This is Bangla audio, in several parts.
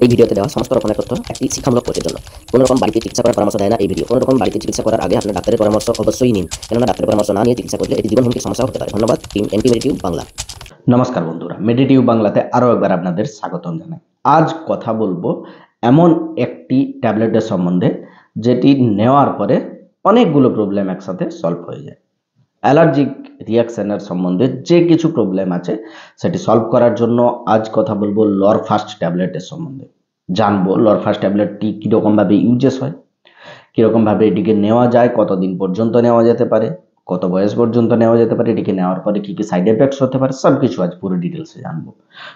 এই ভিডিওতে দেওয়া সমস্ত রকমের তথ্য একটি শিক্ষামূলক কোর্সের জন্য। কোনো রকম বাড়িতে চিকিৎসা করার পরামর্শ দেয় না এই ভিডিও। কোনো রকম বাড়িতে চিকিৎসা করার আগে আপনার ডাক্তারের পরামর্শ অবশ্যই নিন, কেননা ডাক্তারের পরামর্শ না নিয়ে চিকিৎসা করলে এটি জীবন হুমকির সমস্যা হতে পারে। ধন্যবাদ টিম এনটি মেডিটিউব বাংলা। নমস্কার বন্ধুরা, মেডিটিউব বাংলাতে আরও একবার আপনাদের স্বাগতম জানাই। আজ কথা বলবো এমন একটি ট্যাবলেটের সম্বন্ধে যেটি নেওয়ার পরে অনেকগুলো প্রবলেম একসাথে সলভ হয়ে যায়। অ্যালার্জিক রিয়াকশনের সম্বন্ধে যে কিছু প্রবলেম আছে সেটি সলভ করার জন্য আজ কথা বলবো লরফাস্ট ট্যাবলেটের সম্বন্ধে। জানবো লরফাস্ট ট্যাবলেটটি কীরকমভাবে ইউজেস হয়, কীরকমভাবে এটিকে নেওয়া যায়, কতদিন পর্যন্ত নেওয়া যেতে পারে, কত বয়স পর্যন্ত নেওয়া যেতে পারে, এটিকে নেওয়ার পরে কী কী সাইড এফেক্টস হতে পারে, সব কিছু আজ পুরো ডিটেলসে জানবো।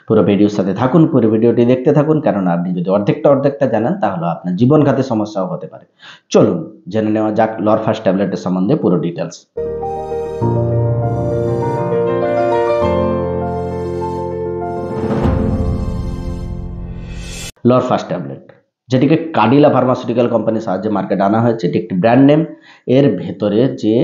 পুরো ভিডিওর সাথে থাকুন, পুরো ভিডিওটি দেখতে থাকুন, কারণ আপনি যদি অর্ধেকটা জানেন তাহলে আপনার জীবনঘাতী সমস্যাও হতে পারে। চলুন জেনে নেওয়া যাক লরফাস্ট ট্যাবলেটের সম্বন্ধে পুরো ডিটেলস। লরফাস্ট ট্যাবলেট, যেটিকে কাডিলা ফার্মাসিউটিক্যাল কোম্পানির সাহায্যে মার্কেটে আনা হয়েছে, এটি একটি ব্র্যান্ড নেম। এর ভেতরে যে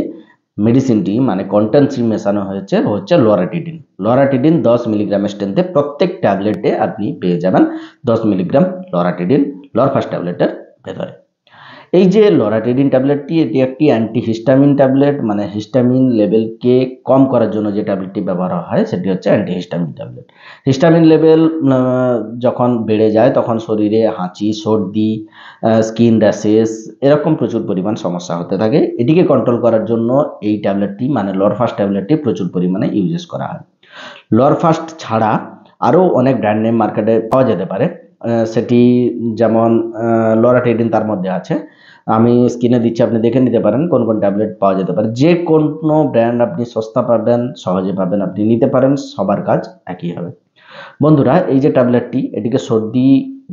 মেডিসিনটি মানে কন্টেন্টসটি মেশানো হয়েছে হচ্ছে লরাটিডিন। লরাটিডিন 10 মিলিগ্রামের স্ট্রেন্থে প্রত্যেক ট্যাবলেটে আপনি পেয়ে যাবেন 10 মিলিগ্রাম লরাটিডিন লরফাস্ট ট্যাবলেটের ভেতরে। এই যে লরাটিডিন ট্যাবলেটটি, এটি একটি অ্যান্টিহিস্টামিন ট্যাবলেট, মানে হিস্টামিন লেভেলকে কম করার জন্য যে ট্যাবলেটটি ব্যবহার হয় সেটি হচ্ছে অ্যান্টিহিস্টামিন ট্যাবলেট। হিস্টামিন লেভেল যখন বেড়ে যায় তখন শরীরে হাঁচি, সর্দি, স্কিন র্যাশেস এরকম প্রচুর পরিমাণ সমস্যা হতে থাকে। এটিকে কন্ট্রোল করার জন্য এই ট্যাবলেটটি মানে লরফাস্ট ট্যাবলেটটি প্রচুর পরিমাণে ইউজেস করা হয়। লরফাস্ট ছাড়া আরও অনেক ব্র্যান্ড নেম মার্কেটে পাওয়া যেতে পারে, সেটি যেমন লরাটিডিন তার মধ্যে আছে। আমি স্ক্রিনে দিচ্ছি, আপনি দেখে নিতে পারেন কোন কোন ট্যাবলেট পাওয়া যেতে পারে। যে কোনো ব্র্যান্ড আপনি সস্তা পাবেন, সহজে পাবেন, আপনি নিতে পারেন, সবার কাজ একই হবে। বন্ধুরা, এই যে ট্যাবলেটটি, এটিকে সর্দি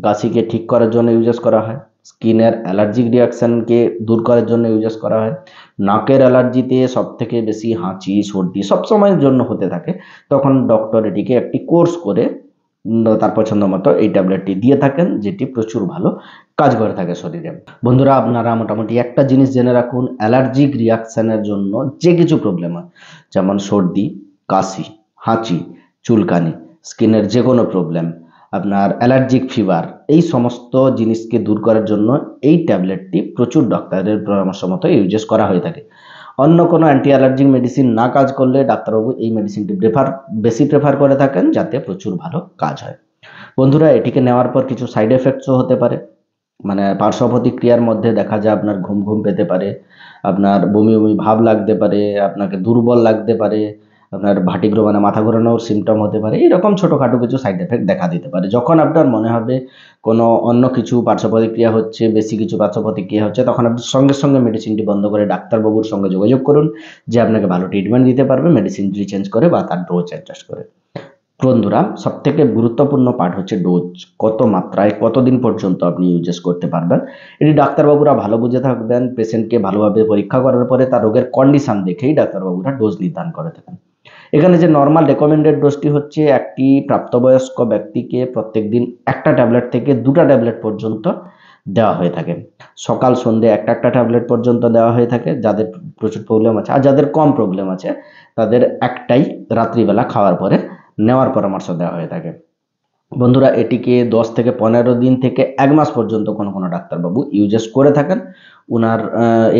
কাশিকে ঠিক করার জন্য ইউজেস করা হয়, স্কিনের অ্যালার্জিক রিয়াকশানকে দূর করার জন্য ইউজেস করা হয়। নাকের অ্যালার্জিতে সবথেকে বেশি হাঁচি, সর্দি সবসময়ের জন্য হতে থাকে, তখন ডক্টর এটিকে একটি কোর্স করে তার পছন্দ মতো এই ট্যাবলেটটি দিয়ে থাকেন, যেটি প্রচুর ভালো কাজ করে থাকে শরীরে। বন্ধুরা, আপনারা মোটামুটি একটা জিনিস জেনে রাখুন, অ্যালার্জিক রিয়াকশানের জন্য যে কিছু প্রবলেম হয়, যেমন সর্দি, কাশি, হাঁচি, চুলকানি, স্কিনের যে কোনো প্রবলেম, আপনার অ্যালার্জিক ফিভার, এই সমস্ত জিনিসকে দূর করার জন্য এই ট্যাবলেটটি প্রচুর ডক্টরের পরামর্শ মতো ইউজেস করা হয়ে থাকে। অন্য কোনো অ্যান্টি অ্যালার্জিক মেডিসিন না কাজ করলে ডাক্তারবাবু এই মেডিসিনটি বেশি প্রেফার করে থাকেন, যাতে প্রচুর ভালো কাজ হয়। বন্ধুরা, এটিকে নেওয়ার পর কিছু সাইড এফেক্টসও হতে পারে, মানে পার্শ্ব প্রতিক্রিয়ার মধ্যে দেখা যায় আপনার ঘুম ঘুম পেতে পারে, আপনার বমি বমি ভাব লাগতে পারে, আপনাকে দুর্বল লাগতে পারে, আপনার ভার্টিগো মানে মাথা ঘোরানোর সিমটম হতে পারে, এরকম ছোটোখাটো কিছু সাইড এফেক্ট দেখা দিতে পারে। যখন আপনার মনে হবে কোনো অন্য কিছু পার্শ্ব প্রতিক্রিয়া হচ্ছে, বেশি কিছু পার্শ্ব প্রতিক্রিয়া হচ্ছে, তখন আপনি সঙ্গে সঙ্গে মেডিসিনটি বন্ধ করে ডাক্তারবাবুর সঙ্গে যোগাযোগ করুন, যে আপনাকে ভালো ট্রিটমেন্ট দিতে পারবে মেডিসিনটি চেঞ্জ করে বা তার ডোজ অ্যাডজাস্ট করে। বন্ধুরা, সবথেকে গুরুত্বপূর্ণ পার্ট হচ্ছে ডোজ। কত মাত্রায় কতদিন পর্যন্ত আপনি ইউজেস করতে পারবেন, এটি ডাক্তারবাবুরা ভালো বুঝে থাকবেন। পেশেন্টকে ভালোভাবে পরীক্ষা করার পরে তার রোগের কন্ডিশন দেখেই ডাক্তারবাবুরা ডোজ নির্ধারণ করে থাকেন। এখানে যে নর্মাল রেকমেন্ডেড ডোজটি হচ্ছে, একটি প্রাপ্তবয়স্ক ব্যক্তিকে প্রত্যেক দিন একটা ট্যাবলেট থেকে 2টা ট্যাবলেট পর্যন্ত দেওয়া হয়ে থাকে। সকাল সন্ধ্যে একটা ট্যাবলেট পর্যন্ত দেওয়া হয়ে থাকে যাদের প্রচুর প্রবলেম আছে, আর যাদের কম প্রবলেম আছে তাদের একটাই রাত্রিবেলা খাওয়ার পরে নেওয়ার পরামর্শ দেওয়া হয়ে থাকে। বন্ধুরা, এটিকে 10 থেকে 15 দিন থেকে 1 মাস পর্যন্ত কোনো ডাক্তারবাবু ইউজেস করে থাকেন, ওনার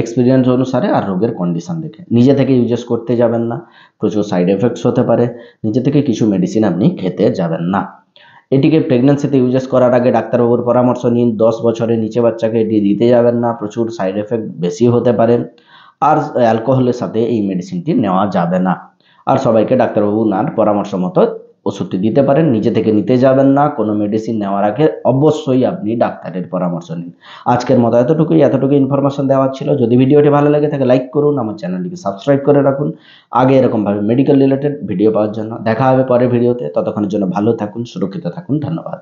এক্সপিরিয়েন্স অনুসারে আর রোগের কন্ডিশন দেখে। নিজে থেকে ইউজেস করতে যাবেন না, প্রচুর সাইড এফেক্টস হতে পারে। নিজে থেকে কিছু মেডিসিন আপনি খেতে যাবেন না। এটিকে প্রেগন্যান্সিতে ইউজেস করার আগে ডাক্তারবাবুর পরামর্শ নিন। 10 বছরের নিচে বাচ্চাকে এটি দিতে যাবেন না, প্রচুর সাইড এফেক্ট বেশি হতে পারে। আর অ্যালকোহলের সাথে এই মেডিসিনটি নেওয়া যাবে না। আর সবাইকে ডাক্তারবাবু ওনার পরামর্শ মতো ওষুধটি দিতে পারেন, নিজে থেকে নিতে যাবেন না। কোনো মেডিসিন নেওয়ার আগে অবশ্যই আপনি ডাক্তারের পরামর্শ নিন। আজকের মতো এতটুকু ইনফরমেশন দেওয়ার ছিল। যদি ভিডিওটি ভালো লাগে থাকে লাইক করুন, আমার চ্যানেলটিকে সাবস্ক্রাইব করে রাখুন আগে এরকমভাবে মেডিকেল রিলেটেড ভিডিও পাওয়ার জন্য। দেখা হবে পরের ভিডিওতে, ততক্ষণের জন্য ভালো থাকুন, সুরক্ষিত থাকুন। ধন্যবাদ।